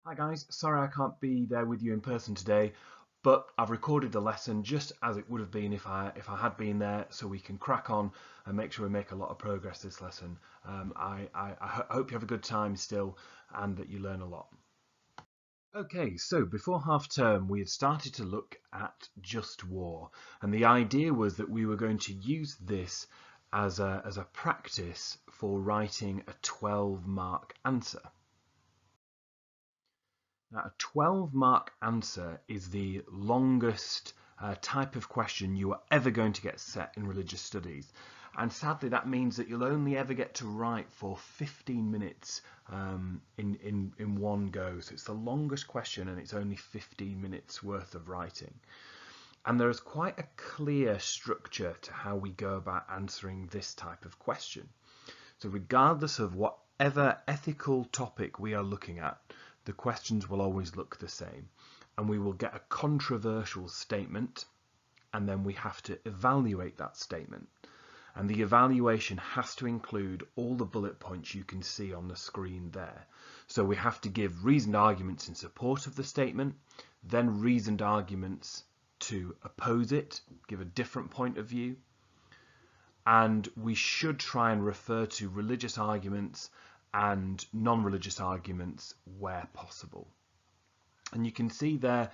Hi guys, sorry I can't be there with you in person today, but I've recorded the lesson just as it would have been if I had been there, so we can crack on and make sure we make a lot of progress this lesson. I hope you have a good time still and that you learn a lot. Okay, so before half term we had started to look at just war, and the idea was that we were going to use this as a practice for writing a 12-mark answer. Now, a 12-mark answer is the longest type of question you are ever going to get set in religious studies. And sadly, that means that you'll only ever get to write for 15 minutes in one go. So it's the longest question and it's only 15 minutes worth of writing. And there is quite a clear structure to how we go about answering this type of question. So regardless of whatever ethical topic we are looking at, the questions will always look the same. And we will get a controversial statement, and then we have to evaluate that statement. And the evaluation has to include all the bullet points you can see on the screen there. So we have to give reasoned arguments in support of the statement, then reasoned arguments to oppose it, give a different point of view, and we should try and refer to religious arguments and non-religious arguments where possible. And you can see there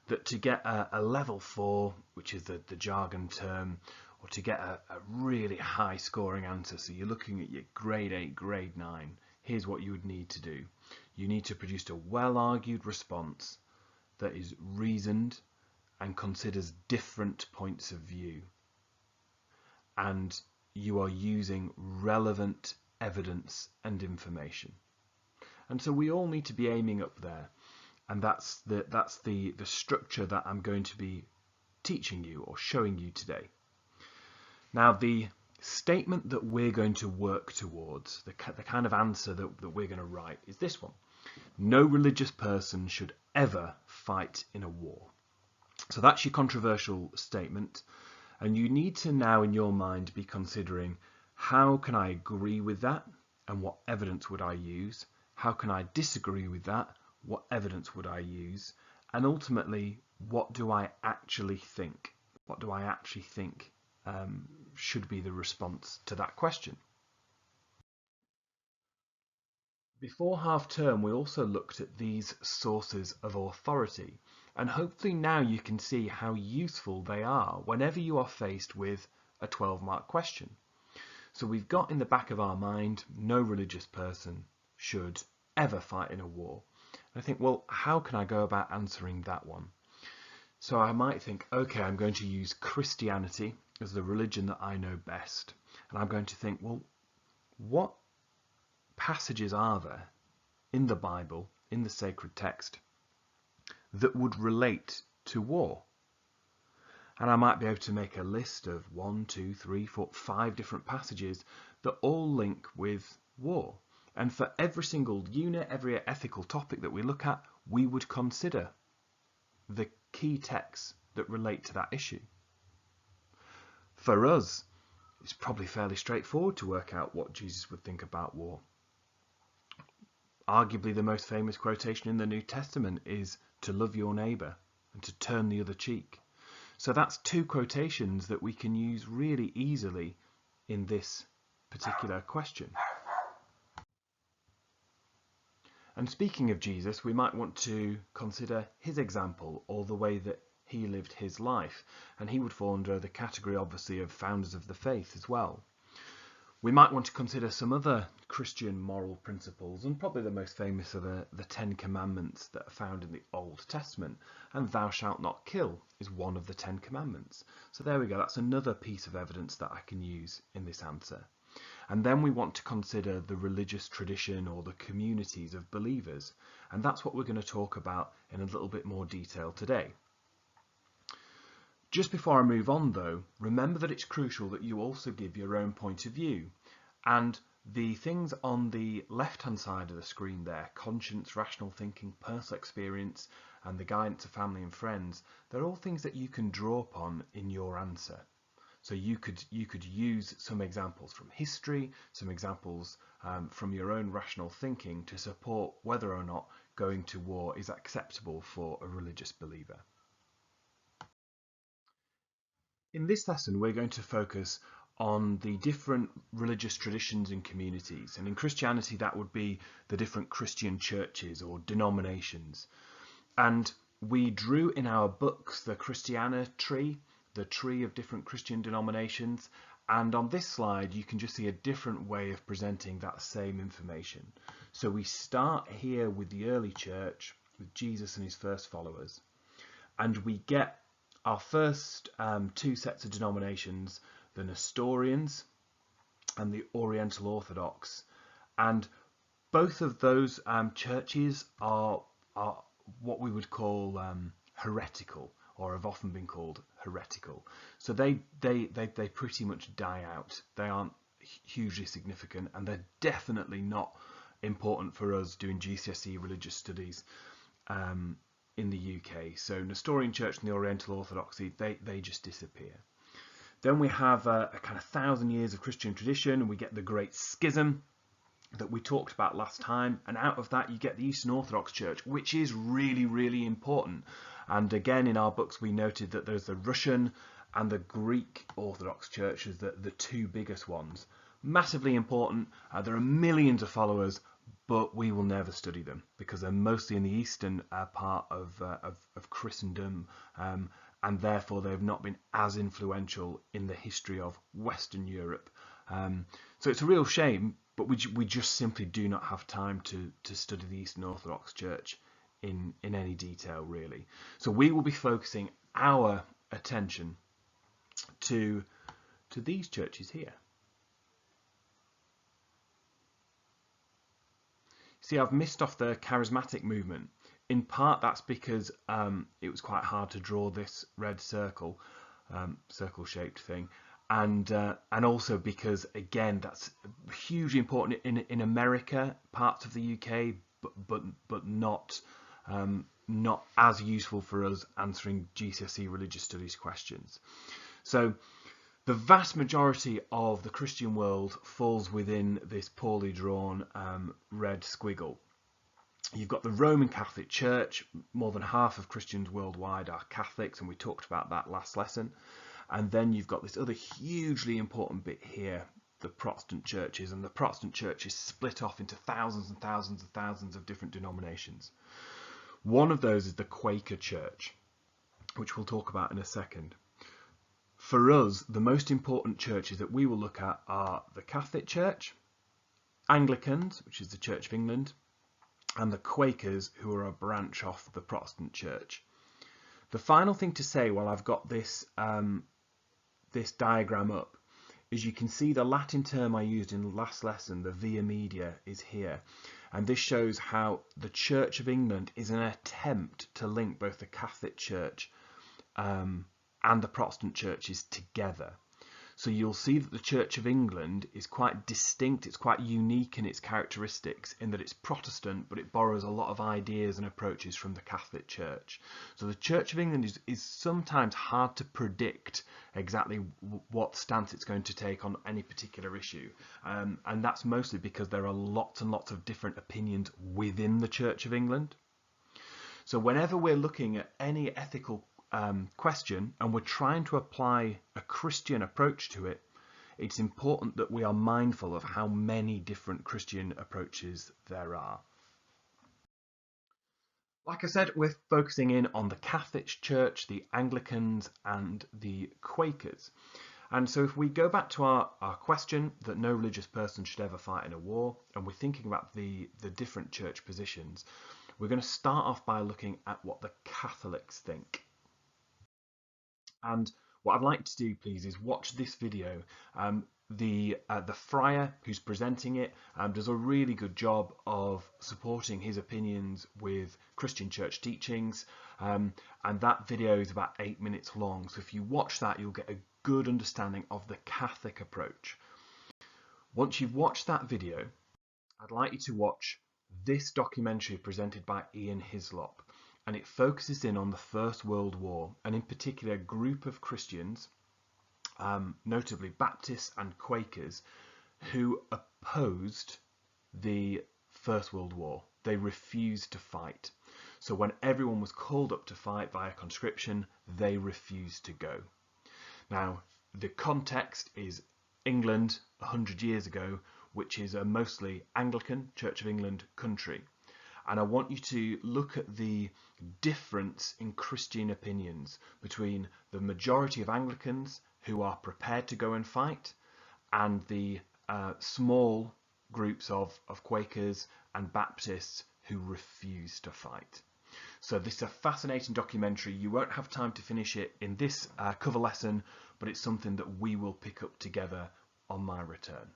that to get a level 4, which is the jargon term, or to get a really high scoring answer, so you're looking at your grade 8, grade 9, here's what you would need to do. You need to produce a well-argued response that is reasoned and considers different points of view. And you are using relevant evidence and information. And so we all need to be aiming up there. And that's the structure that I'm going to be teaching you or showing you today. Now, the statement that we're going to work towards, the kind of answer that we're going to write, is this one. No religious person should ever fight in a war. So that's your controversial statement. And you need to now in your mind be considering, how can I agree with that and what evidence would I use? How can I disagree with that? What evidence would I use? And ultimately, what do I actually think? What do I actually think should be the response to that question? Before half term, we also looked at these sources of authority, and hopefully now you can see how useful they are whenever you are faced with a 12-mark question. So we've got in the back of our mind, no religious person should ever fight in a war. And I think, well, how can I go about answering that one? So I might think, okay, I'm going to use Christianity as the religion that I know best. And I'm going to think, well, what passages are there in the Bible, in the sacred text, that would relate to war? And I might be able to make a list of 1, 2, 3, 4, 5 different passages that all link with war. And for every single unit, every ethical topic that we look at, we would consider the key texts that relate to that issue. For us, it's probably fairly straightforward to work out what Jesus would think about war. Arguably the most famous quotation in the New Testament is to love your neighbour and to turn the other cheek. So that's 2 quotations that we can use really easily in this particular question. And speaking of Jesus, we might want to consider his example or the way that he lived his life. And he would fall under the category, obviously, of founders of the faith as well. We might want to consider some other Christian moral principles, and probably the most famous are the 10 Commandments that are found in the Old Testament. And thou shalt not kill is one of the 10 Commandments. So there we go, that's another piece of evidence that I can use in this answer. And then we want to consider the religious tradition or the communities of believers. And that's what we're going to talk about in a little bit more detail today. Just before I move on though, remember that it's crucial that you also give your own point of view. And the things on the left-hand side of the screen there, conscience, rational thinking, personal experience, and the guidance of family and friends, they're all things that you can draw upon in your answer. So you could use some examples from history, some examples from your own rational thinking to support whether or not going to war is acceptable for a religious believer. In this lesson, we're going to focus on the different religious traditions and communities. And in Christianity, that would be the different Christian churches or denominations. And we drew in our books the Christiana tree, the tree of different Christian denominations. And on this slide, you can just see a different way of presenting that same information. So we start here with the early church, with Jesus and his first followers. And we get our first two sets of denominations, the Nestorians and the Oriental Orthodox. And both of those churches are what we would call heretical, or have often been called heretical. So they pretty much die out. They aren't hugely significant, and they're definitely not important for us doing GCSE religious studies in the UK. So Nestorian Church and the Oriental Orthodoxy, they just disappear. Then we have a kind of 1,000 years of Christian tradition, and we get the Great Schism that we talked about last time, and out of that you get the Eastern Orthodox Church, which is really, really important. And again, in our books we noted that there's the Russian and the Greek Orthodox churches, the two biggest ones. Massively important. There are millions of followers, but we will never study them because they're mostly in the eastern part of Christendom, and therefore they have not been as influential in the history of Western Europe. So it's a real shame, but we just simply do not have time to study the Eastern Orthodox Church in any detail, really. So we will be focusing our attention to these churches here. See, I've missed off the charismatic movement. In part, that's because it was quite hard to draw this red circle, circle-shaped thing, and also because, again, that's hugely important in America, parts of the UK, but not as useful for us answering GCSE religious studies questions. So the vast majority of the Christian world falls within this poorly drawn red squiggle. You've got the Roman Catholic Church. More than half of Christians worldwide are Catholics, and we talked about that last lesson. And then you've got this other hugely important bit here, the Protestant churches, and the Protestant church is split off into thousands and thousands and thousands of different denominations. One of those is the Quaker Church, which we'll talk about in a second. For us, the most important churches that we will look at are the Catholic Church, Anglicans, which is the Church of England, and the Quakers, who are a branch off the Protestant Church. The final thing to say while I've got this this diagram up is you can see the Latin term I used in the last lesson, the via media, is here. And this shows how the Church of England is an attempt to link both the Catholic Church and the Protestant churches together. So you'll see that the Church of England is quite distinct, it's quite unique in its characteristics in that it's Protestant, but it borrows a lot of ideas and approaches from the Catholic Church. So the Church of England is sometimes hard to predict exactly what stance it's going to take on any particular issue. And that's mostly because there are lots and lots of different opinions within the Church of England. So whenever we're looking at any ethical question and we're trying to apply a Christian approach to it, it's important that we are mindful of how many different Christian approaches there are. Like I said, we're focusing in on the Catholic Church, the Anglicans and the Quakers. And so if we go back to our question that no religious person should ever fight in a war, and we're thinking about the different church positions, we're going to start off by looking at what the Catholics think. And what I'd like to do, please, is watch this video. The friar who's presenting it does a really good job of supporting his opinions with Christian church teachings, and that video is about 8 minutes long. So if you watch that, you'll get a good understanding of the Catholic approach. Once you've watched that video, I'd like you to watch this documentary presented by Ian Hislop. And it focuses in on the First World War, and in particular a group of Christians notably Baptists and Quakers, who opposed the First World War. They refused to fight. So when everyone was called up to fight via conscription, they refused to go. Now, the context is England 100 years ago, which is a mostly Anglican, Church of England country. And I want you to look at the difference in Christian opinions between the majority of Anglicans who are prepared to go and fight and the small groups of Quakers and Baptists who refuse to fight. So this is a fascinating documentary. You won't have time to finish it in this cover lesson, but it's something that we will pick up together on my return.